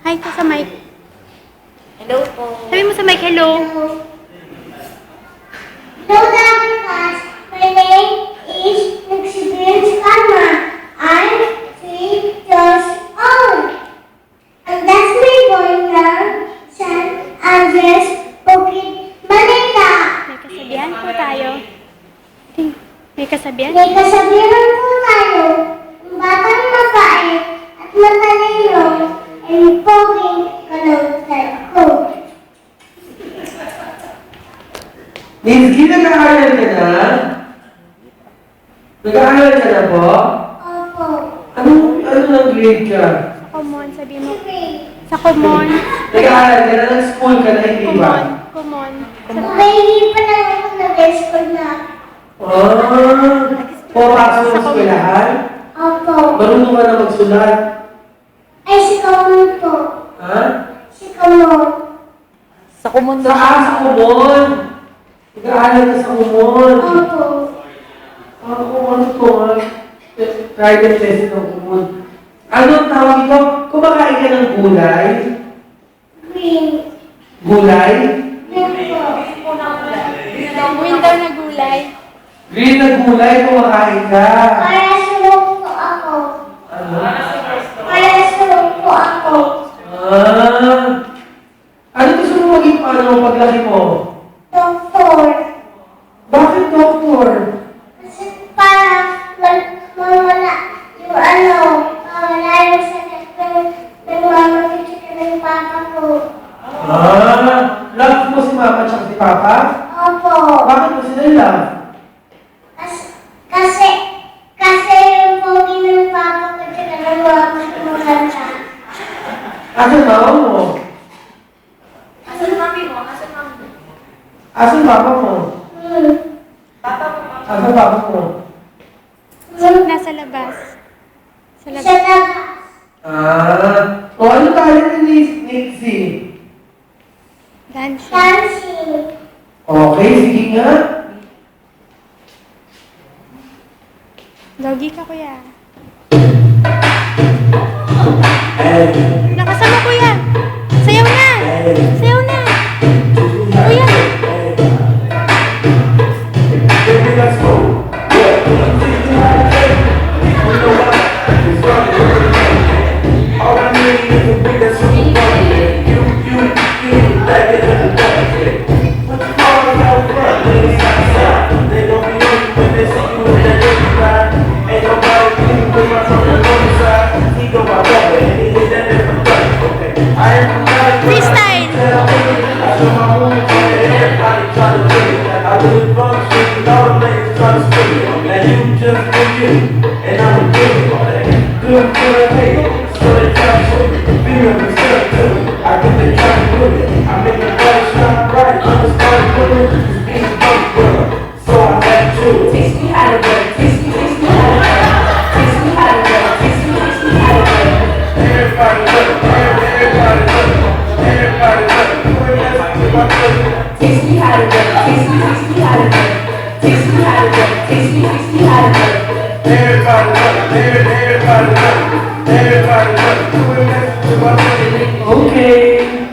Hi ka sa mic. Hello po. Sabi mo sa mic, hello. Hello, Dr. Class. My name is Experience Karma. I'm 3 years old. And that's my boyfriend, San Andres, Bukid, Manila. May kasabihan po tayo. May kasabihan? May kasabihan po tayo. Ang batang mabait at matalino ay poging kalautan ko. Nizki, nag-aaral ka na? Nag-aaral ka na po? Opo. Ano ng grade ka? Sa common, sabi mo. Sa common. Nag-aaral ka na? Nag-school ka na, hindi ba? Common. May pa lang ako nag-school na. Pumapasok sa eskwelahan? Opo. Marunong ka na magsulat? Ay, si Kamon po. Ha? Si Kamon. Sa kumundo. Sa kumon? Nag-aaral ka sa kumon? Opo. Ano to, ha? Private lesson ng kumon. Ano ang tawag ito? Kumakain ka ng gulay? Green. Gulay? Green po. Winter na gulay. Green na gulay, kumakain ka. Para sulong po ako. Ano? Para sulong po ako. Ano gusto mo maging paano paglaki mo? Doktor. Bakit doktor? Kasi para mawala yung mawala yung sakit ng mama ko tsaka ng papa ko. Love mo si mama at si papa? Opo. Bakit mo sila love? Kasi yung pogi ng papa ko tsaka ng mama ko maganda. Asan mama mo? Asan mami mo? Asan mami mo? Asan papa mo? Papa mo. Asan papa mo? Nasa labas. Sa Sa labas. labas. O ano talent ni Nixie? Dancing. Dancing. Okay, sige nga. Doggy ka, kuya. Hey, Nakasama, kuya. Sayaw na. Sayaw na. Kuya. baby, let's go. All I need is a big ass super body. You, back in the day. What you calling out front? Ladies outside. They gon' be on you when they see you in that dirty ride. Ain't nobody clean with my truck on the side. He go my brother and he hit that different button. Okay, I am from California. Freestyle. I show my moves and everybody try to do it. I do it from the street and all the ladies try to spin it. Now you just do you, and I'ma do it all day. Do it for the hate, so they try to shoot it. Be a mistake too, I get they try to do it. I make the body shine bright, I'm the star winner. Be the bump winner, so I had to choose. Teach me how to do it. Teach me how to do it. Teach me how to do it. Teach me how to do it. Everybody look, everybody look, everybody look. Teach me how to do it. Teach me how to do it. Teach me how to do it. Teach me how to do it. Everybody look, everybody look, everybody look. Okay.